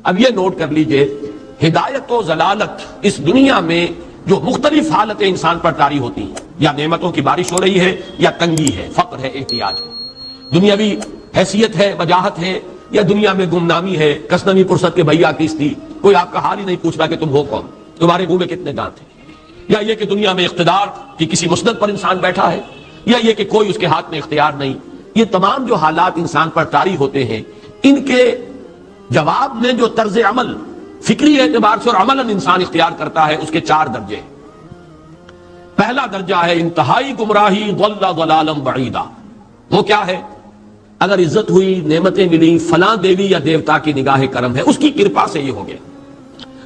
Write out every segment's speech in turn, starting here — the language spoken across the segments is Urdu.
اب یہ نوٹ کر لیجئے، ہدایت و ضلالت اس دنیا میں جو مختلف حالتیں انسان پر طاری ہوتی ہیں، یا نعمتوں کی بارش ہو رہی ہے، یا تنگی ہے، فقر ہے، احتیاج ہے، دنیاوی حیثیت ہے، وجاہت ہے، یا دنیا میں گمنامی ہے، کسنوی پرست کے بھیا کس تھی، کوئی آپ کا حال ہی نہیں پوچھ رہا کہ تم ہو کون، تمہارے منہ میں کتنے دانت ہیں، یا یہ کہ دنیا میں اقتدار کی کسی مسند پر انسان بیٹھا ہے، یا یہ کہ کوئی اس کے ہاتھ میں اختیار نہیں۔ یہ تمام جو حالات انسان پر طاری ہوتے ہیں، ان کے جواب میں جو طرز عمل فکری اعتبار سے اور عملاً انسان اختیار کرتا ہے، اس کے 4 درجے ہیں۔ پہلا درجہ ہے انتہائی گمراہی، ضل ضلالا بعیدا۔ وہ کیا ہے؟ اگر عزت ہوئی، نعمتیں ملی، فلاں دیوی یا دیوتا کی نگاہ کرم ہے، اس کی کرپا سے یہ ہو گیا،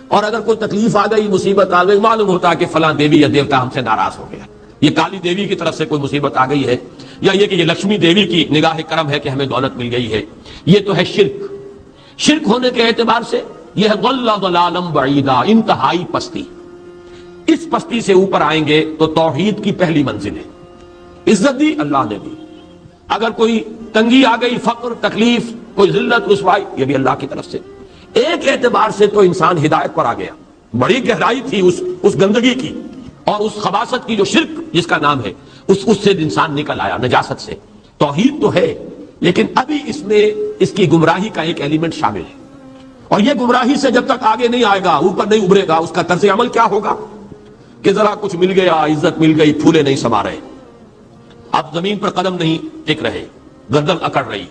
اور اگر کوئی تکلیف آ گئی، مصیبت آ گئی، معلوم ہوتا ہے کہ فلاں دیوی یا دیوتا ہم سے ناراض ہو گیا، یہ کالی دیوی کی طرف سے کوئی مصیبت آ گئی ہے، یا یہ کہ یہ لکشمی دیوی کی نگاہ کرم ہے کہ ہمیں دولت مل گئی ہے۔ یہ تو ہے شرک۔ شرک ہونے کے اعتبار سے یہ ہے ضل ضلالا بعیدا، انتہائی پستی۔ اس پستی سے اوپر آئیں گے تو توحید کی پہلی منزل ہے۔ عزت دی اللہ نے دی، اگر کوئی تنگی آ گئی، فقر، تکلیف، کوئی ذلت، رسوائی، یہ بھی اللہ کی طرف سے۔ ایک اعتبار سے تو انسان ہدایت پر آ گیا، بڑی گہرائی تھی اس گندگی کی اور اس خباثت کی جو شرک جس کا نام ہے، اس سے انسان نکل آیا، نجاست سے۔ توحید تو ہے، لیکن ابھی اس میں اس کی گمراہی کا ایک ایلیمنٹ شامل ہے، اور یہ گمراہی سے جب تک آگے نہیں آئے گا، اوپر نہیں ابھرے گا، اس کا طرز عمل کیا ہوگا کہ ذرا کچھ مل گیا، عزت مل گئی، پھولے نہیں سما رہے، اب زمین پر قدم نہیں ٹک رہے، گردن اکڑ رہی،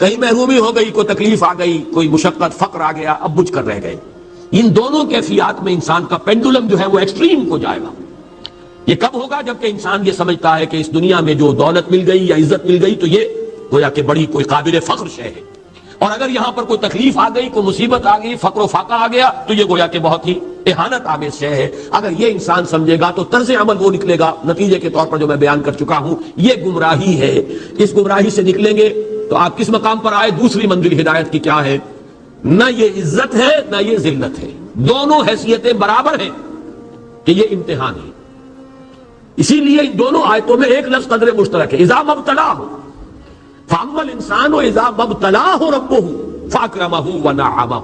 کہیں محرومی ہو گئی، کوئی تکلیف آ گئی، کوئی مشقت، فقر آ گیا، اب بجھ کر رہ گئے۔ ان دونوں کیفیات میں انسان کا پینڈولم جو ہے وہ ایکسٹریم کو جائے گا۔ یہ کب ہوگا؟ جبکہ انسان یہ سمجھتا ہے کہ اس دنیا میں جو دولت مل گئی یا عزت مل گئی تو یہ گویا کہ بڑی کوئی قابل فخر شے ہے، اور اگر یہاں پر کوئی تکلیف آ گئی، کوئی مصیبت آ گئی، فقر و فاقہ آ گیا تو یہ گویا کہ بہت ہی اہانت آمیز شے ہے۔ اگر یہ انسان سمجھے گا تو طرز عمل وہ نکلے گا نتیجے کے طور پر جو میں بیان کر چکا ہوں، یہ گمراہی ہے۔ اس گمراہی سے نکلیں گے تو آپ کس مقام پر آئے؟ دوسری منزل ہدایت کی کیا ہے؟ نہ یہ عزت ہے نہ یہ ذلت ہے، دونوں حیثیتیں برابر ہیں کہ یہ امتحان ہے۔ اسی لیے ان دونوں آیتوں میں ایک لفظ قدر مشترک ہے، اذا مبتلاہ، فاما الانسان اذا مبتلاہ ربہ فاکرمہ ونعمہ۔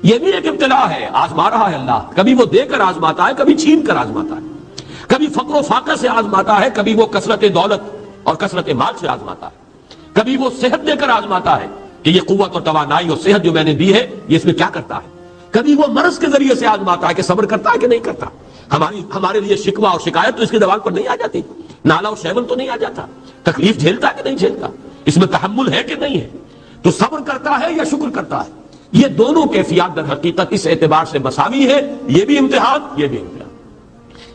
یہ بھی ایک ابتلا ہے، آزما رہا ہے اللہ، کبھی وہ دے کر آزماتا ہے، کبھی چھین کر آزماتا ہے، کبھی فقر و فاقہ سے آزماتا ہے، کبھی وہ کثرت دولت اور کثرت مال سے آزماتا ہے، کبھی وہ صحت دے کر آزماتا ہے کہ یہ قوت اور توانائی اور صحت جو میں نے دی ہے یہ اس میں کیا کرتا ہے، کبھی وہ مرض کے ذریعے سے آزماتا ہے کہ صبر کرتا ہے کہ نہیں کرتا۔ ہمارے لیے شکوہ اور شکایت تو اس کی زبان پر نہیں آ جاتی، نالا اور شیون تو نہیں آ جاتا، تکلیف جھیلتا ہے کہ نہیں جھیلتا، اس میں تحمل ہے کہ نہیں ہے، تو صبر کرتا ہے یا شکر کرتا ہے۔ یہ دونوں کیفیات در حقیقت اس اعتبار سے مساوی ہے، یہ بھی امتحان، یہ بھی امتحان۔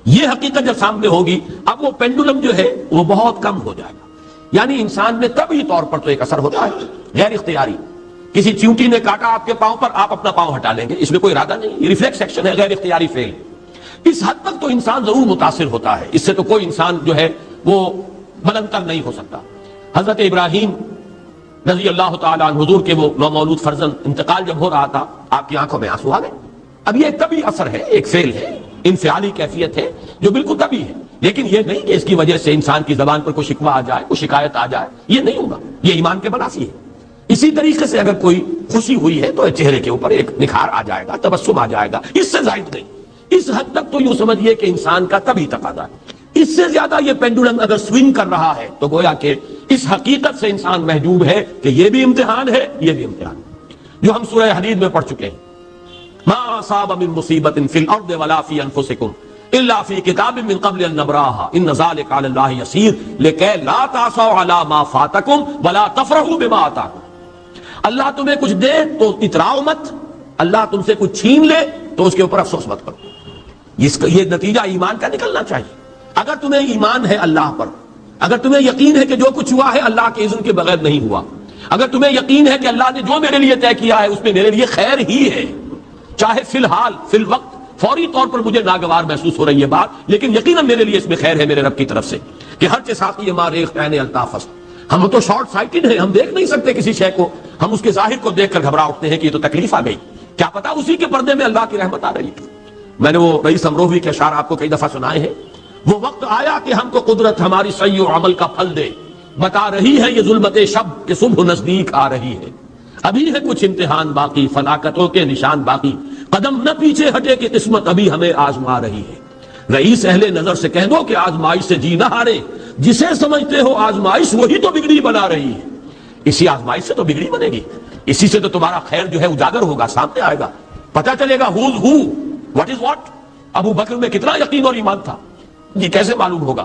یہ حقیقت جب سامنے ہوگی، اب وہ پینڈولم جو ہے وہ بہت کم ہو جائے گا، یعنی انسان میں طبعی طور پر تو ایک اثر ہوتا ہے غیر اختیاری، کسی چیونٹی نے کاٹا آپ کے پاؤں پر، آپ اپنا پاؤں ہٹا لیں گے، اس میں کوئی ارادہ نہیں، یہ ریفلیکس ایکشن ہے، غیر اختیاری فعل۔ اس حد تک تو انسان ضرور متاثر ہوتا ہے، اس سے تو کوئی انسان جو ہے وہ بلند تر نہیں ہو سکتا۔ حضرت ابراہیم رضی اللہ تعالیٰ عنہ، حضور کے وہ نومولود فرزند، انتقال جب ہو رہا تھا، آپ کی آنکھوں میں آنسو آ گئے۔ اب یہ طبعی اثر ہے، ایک فعل ہے، انفعالی کیفیت ہے جو بالکل طبعی ہے، لیکن یہ نہیں کہ اس کی وجہ سے انسان کی زبان پر کوئی شکوہ آ جائے، کوئی شکایت آ جائے، یہ نہیں ہوگا، یہ ایمان کے منافی ہے۔ اسی طریقے سے اگر کوئی خوشی ہوئی ہے تو چہرے کے اوپر ایک نکھار آ جائے گا، تبسم آ جائے گا، اس سے زائد نہیں۔ اس حد تک تو یوں سمجھیے کہ انسان کا طبعی تقاضا ہے۔ اس سے زیادہ یہ پینڈولم اگر سوئنگ کر رہا ہے تو گویا کہ اس حقیقت سے انسان محجوب ہے کہ یہ بھی امتحان ہے، یہ بھی امتحان ہے، جو ہم سورہ حدید میں پڑھ چکے ہیں۔ ما اصاب من مصیبت فی الارض ولا فی انفسکم الا فی کتاب من قبل ان نبراها ان ذلک علی اللہ یسیر لکی لا تعصوا علی ما فاتکم ولا تفرحوا بما آتاکم۔ اللہ تمہیں کچھ دے تو اتراؤ مت، اللہ تم سے کچھ چھین لے تو اس کے اوپر افسوس مت کرو۔ یہ نتیجہ ایمان کا نکلنا چاہیے۔ اگر تمہیں ایمان ہے اللہ پر، اگر تمہیں یقین ہے کہ جو کچھ ہوا ہے اللہ کے اذن کے بغیر نہیں ہوا، اگر تمہیں یقین ہے کہ اللہ نے جو میرے لیے طے کیا ہے اس میں میرے لیے خیر ہی ہے، چاہے فی الحال فی الوقت فوری طور پر مجھے ناگوار محسوس ہو رہی ہے بات، لیکن یقیناً میرے لیے اس میں خیر ہے میرے رب کی طرف سے، کہ ہر ساقی ماریخ عین الطاف۔ ہم تو شارٹ سائٹڈ ہیں، ہم دیکھ نہیں سکتے کسی شے کو، ہم اس کے ظاہر کو دیکھ کر گھبرا اٹھتے ہیں کہ یہ تو تکلیف آ گئی، کیا پتا اسی کے پردے میں اللہ کی رحمت آ رہی ہے۔ میں نے وہ رئیس امروہوی کے اشعار آپ کو کئی دفعہ سنائے ہیں۔ وہ وقت آیا کہ ہم کو قدرت ہماری سعی و عمل کا پھل دے، بتا رہی ہے یہ ظلمت شب کہ صبح نزدیک آ رہی ہے۔ ابھی ہے کچھ امتحان باقی، فلاکتوں کے نشان باقی، قدم نہ پیچھے ہٹے کہ قسمت ابھی ہمیں آزما رہی ہے۔ رئیس اہل نظر سے کہہ دو کہ آزمائش سے جی نہ ہارے، جسے سمجھتے ہو آزمائش وہی تو بگڑی بنا رہی ہے۔ اسی آزمائش سے تو بگڑی بنے گی، اسی سے تو تمہارا خیر جو ہے اجاگر ہوگا، سامنے آئے گا، پتہ چلے گا who's who, what is what۔ ابو بکر میں کتنا یقین اور ایمان تھا، یہ کیسے معلوم ہوگا؟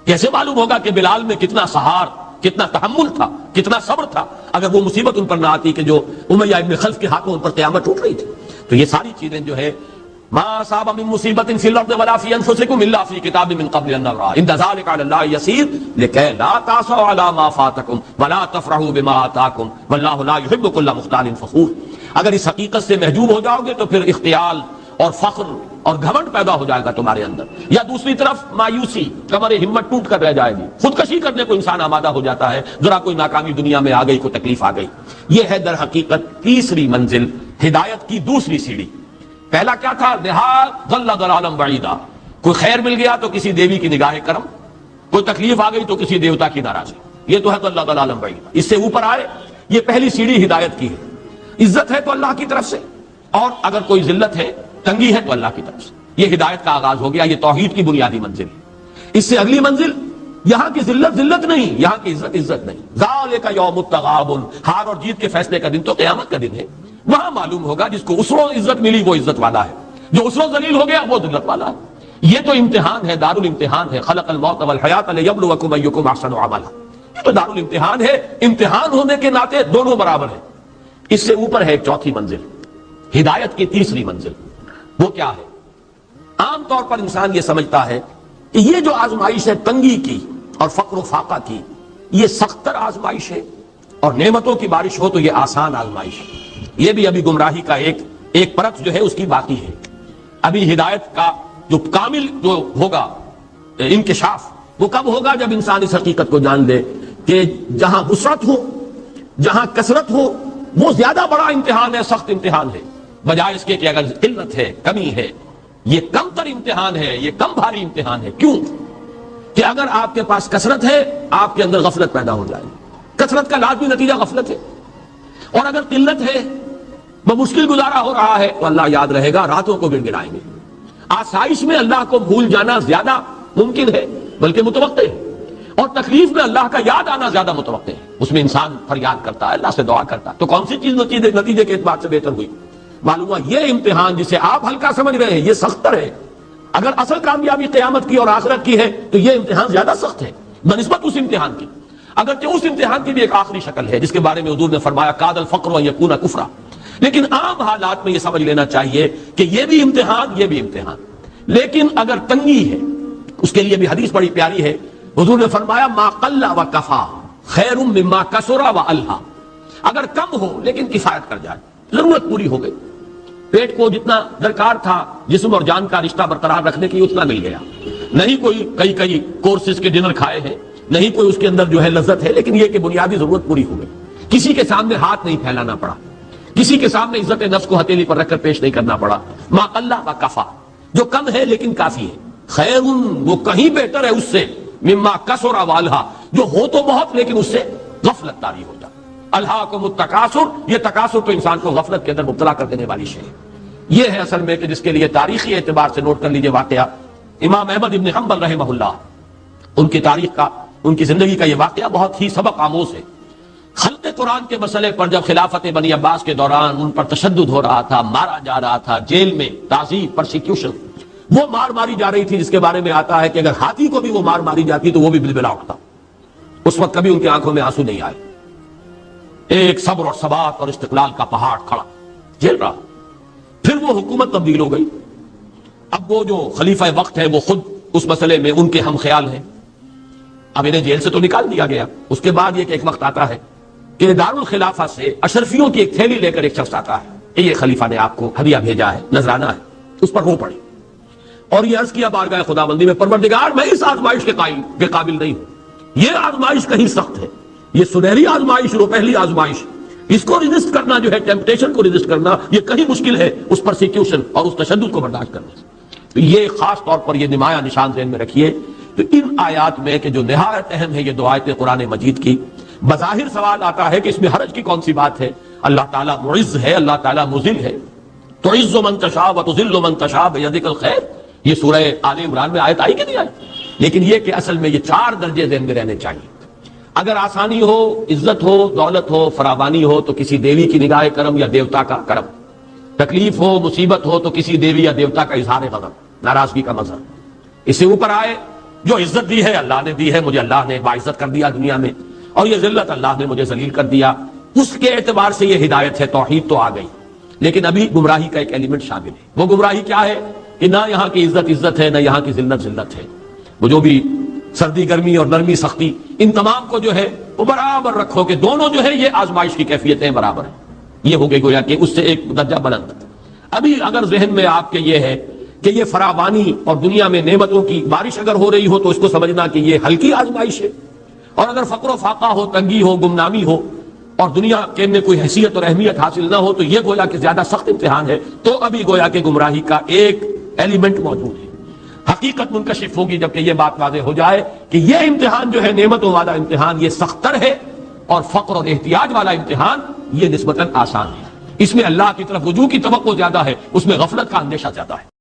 کیسے معلوم ہوگا کہ بلال میں کتنا سہار، کتنا تحمل تھا، کتنا صبر تھا، اگر وہ مصیبت ان پر نہ آتی کہ جو امیہ ابن خلف کے ہاتھوں ان پر قیامت ٹوٹ رہی تھی۔ تو یہ ساری چیزیں جو ہے ما اصاب من مصیبت فی الارض ولا فی انفسکم الا فی کتاب من قبل ان نبرأ ان ذلک علی اللہ یسیر لکی لا تأسوا علی ما فاتکم ولا تفرحوا بما آتاکم واللہ لا یحب کل مختال فخور۔ اگر اس حقیقت سے محجوب ہو جاؤ گے تو پھر اختیال اور فخر اور گھمنڈ پیدا ہو جائے گا تمہارے اندر، یا دوسری طرف مایوسی، کمر ہمت ٹوٹ کر رہ جائے گی، خودکشی کرنے کو انسان آمادہ ہو جاتا ہے، ذرا کوئی ناکامی دنیا میں آ گئی، کوئی تکلیف آ گئی۔ یہ ہے در حقیقت تیسری منزل، ہدایت کی دوسری سیڑھی۔ پہلا کیا تھا؟ نہاد ضل ضلالا بعیدا، کوئی خیر مل گیا تو کسی دیوی کی نگاہ کرم، کوئی تکلیف آ گئی تو کسی دیوتا کی ناراضی، یہ تو ہے ضل ضلالا بعیدا۔ اس سے اوپر آئے، یہ پہلی سیڑھی ہدایت کی ہے۔ عزت ہے تو اللہ کی طرف سے، اور اگر کوئی ذلت ہے، تنگی ہے تو اللہ کی طرف سے، یہ ہدایت کا آغاز ہو گیا، یہ توحید کی بنیادی منزل ہے۔ اس سے اگلی منزل، یہاں کی ذلت ذلت نہیں، یہاں کی عزت عزت نہیں۔ ذالک یوم التغابن، ہار اور جیت کے فیصلے کا دن تو قیامت کا دن ہے۔ وہاں معلوم ہوگا جس کو اسروں عزت ملی وہ عزت والا ہے، جو اسروں ذلیل ہو گیا وہ ذلت والا ہے۔ یہ تو امتحان ہے، دارالامتحان ہے۔ خلق الموت والحیات لیبلوکم ایکم احسن عملا، یہ تو دارالامتحان ہے۔ امتحان ہونے کے ناطے دونوں برابر ہیں۔ اس سے اوپر ہے ایک چوتھی منزل، ہدایت کی تیسری منزل۔ وہ کیا ہے؟ عام طور پر انسان یہ سمجھتا ہے کہ یہ جو آزمائش ہے تنگی کی اور فقر و فاقہ کی، یہ سخت تر آزمائش ہے، اور نعمتوں کی بارش ہو تو یہ آسان آزمائش ہے۔ یہ بھی ابھی گمراہی کا ایک پرت جو ہے اس کی باقی ہے۔ ابھی ہدایت کا جو کامل جو ہوگا انکشاف، وہ کب ہوگا؟ جب انسان اس حقیقت کو جان لے کہ جہاں وسعت ہو، جہاں کثرت ہو، وہ زیادہ بڑا امتحان ہے، سخت امتحان ہے، بجائے اس کے کہ اگر قلت ہے، کمی ہے، یہ کم تر امتحان ہے، یہ کم بھاری امتحان ہے۔ کیوں؟ کہ اگر آپ کے پاس کثرت ہے، آپ کے اندر غفلت پیدا ہو جائے گی، کثرت کا لازمی نتیجہ غفلت ہے، اور اگر قلت ہے، بمشکل گزارا ہو رہا ہے، تو اللہ یاد رہے گا، راتوں کو گڑ گڑائیں گے۔ آسائش میں اللہ کو بھول جانا زیادہ ممکن ہے، بلکہ متوقع ہے، اور تکلیف میں اللہ کا یاد آنا زیادہ متوقع ہے۔ اس میں انسان فریاد کرتا ہے، اللہ سے دعا کرتا ہے، تو کون سی چیز نتیجے کے اعتبار سے بہتر ہوئی؟ معلوم ہوا یہ امتحان جسے آپ ہلکا سمجھ رہے ہیں یہ سخت تر ہے۔ اگر اصل کامیابی قیامت کی اور آخرت کی ہے تو یہ امتحان زیادہ سخت ہے بنسبت اس امتحان کی، اگرچہ اس امتحان کی بھی ایک آخری شکل ہے جس کے بارے میں حضور نے فرمایا کاد الفقر ان یکون کفرا۔ لیکن عام حالات میں یہ سمجھ لینا چاہیے کہ یہ بھی امتحان، یہ بھی امتحان۔ لیکن اگر تنگی ہے، اس کے لیے بھی حدیث بڑی پیاری ہے، حضور نے فرمایا ما قل و کفا خیر مما کثر و الہا، اگر کم ہو لیکن کفایت کر جائے، ضرورت پوری ہو گئی، پیٹ کو جتنا درکار تھا جسم اور جان کا رشتہ برقرار رکھنے کی اتنا مل گیا، نہیں کوئی کئی کورسز کے ڈنر کھائے ہیں، نہیں کوئی اس کے اندر جو ہے لذت ہے، لیکن یہ کہ بنیادی ضرورت پوری ہو گئی، کسی کے سامنے ہاتھ نہیں پھیلانا پڑا، کسی کے سامنے عزت نفس کو ہتھیلی پر رکھ کر پیش نہیں کرنا پڑا۔ ما قل و کفا، جو کم ہے لیکن کافی ہے، خیر وہ کہیں بہتر ہے اس سے مما کثر و الہا، جو ہو تو بہت لیکن اس سے غفلت طاری ہوتا۔ الہاکم التکاثر، یہ تکاثر تو انسان کو غفلت کے اندر مبتلا کر دینے والی شے ہے۔ یہ ہے اصل میں کہ جس کے لیے تاریخی اعتبار سے نوٹ کر لیجئے واقعہ امام احمد ابن حنبل رحمہ اللہ، ان کی تاریخ کا، ان کی زندگی کا یہ واقعہ بہت ہی سبق آموز ہے۔ خلق قرآن کے مسئلے پر جب خلافت بنی عباس کے دوران ان پر تشدد ہو رہا تھا، مارا جا رہا تھا، جیل میں تعذیب، پرسیکیوشن، وہ مار ماری جا رہی تھی جس کے بارے میں آتا ہے کہ اگر ہاتھی کو بھی وہ مار ماری جاتی تو وہ بھی بلبلا اٹھتا۔ اس وقت کبھی ان کی آنکھوں میں آنسو نہیں آئے، ایک صبر اور ثبات اور استقلال کا پہاڑ کھڑا جھیل رہا۔ پھر وہ حکومت تبدیل ہو گئی، اب وہ جو خلیفہ وقت ہے وہ خود اس مسئلے میں ان کے ہم خیال ہیں، اب انہیں جیل سے تو نکال دیا گیا۔ اس کے بعد یہ کہ ایک وقت آتا ہے کہ دارالخلافہ سے اشرفیوں کی ایک تھیلی لے کر ایک شخص آتا ہے کہ یہ خلیفہ نے آپ کو ہدیہ بھیجا ہے، نذرانہ ہے۔ اس پر رو پڑی اور یہ عرض کیا بارگاہ خداوندی میں، پروردگار میں اس آزمائش کے قابل نہیں ہوں، یہ آزمائش کہیں سخت ہے، یہ سنہری آزمائش، وہ پہلی آزمائش، اس کو ریزسٹ کرنا جو ہے، ٹیمپٹیشن کو ریزسٹ کرنا، یہ کہیں مشکل ہے اس پرسیکیوشن اور اس تشدد کو برداشت کرنے سے۔ تو یہ خاص طور پر یہ نمایاں نشان ذہن میں رکھیے۔ تو ان آیات میں کہ جو نہایت اہم ہے یہ دو آیتیں قرآن مجید کی، بظاہر سوال آتا ہے کہ اس میں حرج کی کون سی بات ہے؟ اللہ تعالیٰ معز ہے، اللہ تعالیٰ مذل ہے. تعز من تشاء وتذل من تشاء بیدک الخیر، یہ سورہ آل عمران میں آیت آئی کہ نہیں آئی؟ لیکن یہ کہ اصل میں یہ 4 درجے ذہن میں رہنے چاہیے. اگر آسانی ہو، عزت ہو، دولت ہو، فراوانی ہو تو کسی دیوی کی نگاہ کرم یا دیوتا کا کرم. تکلیف ہو، مصیبت ہو تو کسی دیوی یا دیوتا کا اظہار غضب، ناراضگی کا مظہر. اس سے اوپر آئے جو عزت دی ہے اللہ نے دی ہے، مجھے اللہ نے باعزت کر دیا دنیا میں، اور یہ ذلت اللہ نے مجھے ذلیل کر دیا، اس کے اعتبار سے یہ ہدایت ہے، توحید تو آ گئی. لیکن ابھی گمراہی کا ایک ایلیمنٹ شامل ہے. وہ گمراہی کیا ہے کہ نہ یہاں کی عزت ہے، نہ یہاں کی ذلت ہے. وہ جو بھی سردی گرمی اور نرمی سختی، ان تمام کو جو ہے وہ برابر رکھو کہ دونوں جو ہے یہ آزمائش کی کیفیتیں برابر ہیں. یہ ہو گئی گویا کہ اس سے ایک درجہ بلند. ابھی اگر ذہن میں آپ کے یہ ہے کہ یہ فراوانی اور دنیا میں نعمتوں کی بارش اگر ہو رہی ہو تو اس کو سمجھنا کہ یہ ہلکی آزمائش ہے، اور اگر فقر و فاقہ ہو، تنگی ہو، گمنامی ہو، اور دنیا کے میں کوئی حیثیت اور اہمیت حاصل نہ ہو تو یہ گویا کہ زیادہ سخت امتحان ہے. تو ابھی گویا کہ گمراہی کا ایک ایلیمنٹ موجود ہے. حقیقت منکشف ہوگی جبکہ یہ بات واضح ہو جائے کہ یہ امتحان جو ہے نعمتوں والا امتحان یہ سخت تر ہے، اور فقر اور احتیاج والا امتحان یہ نسبتاً آسان ہے. اس میں اللہ کی طرف رجوع کی توقع زیادہ ہے، اس میں غفلت کا اندیشہ زیادہ ہے.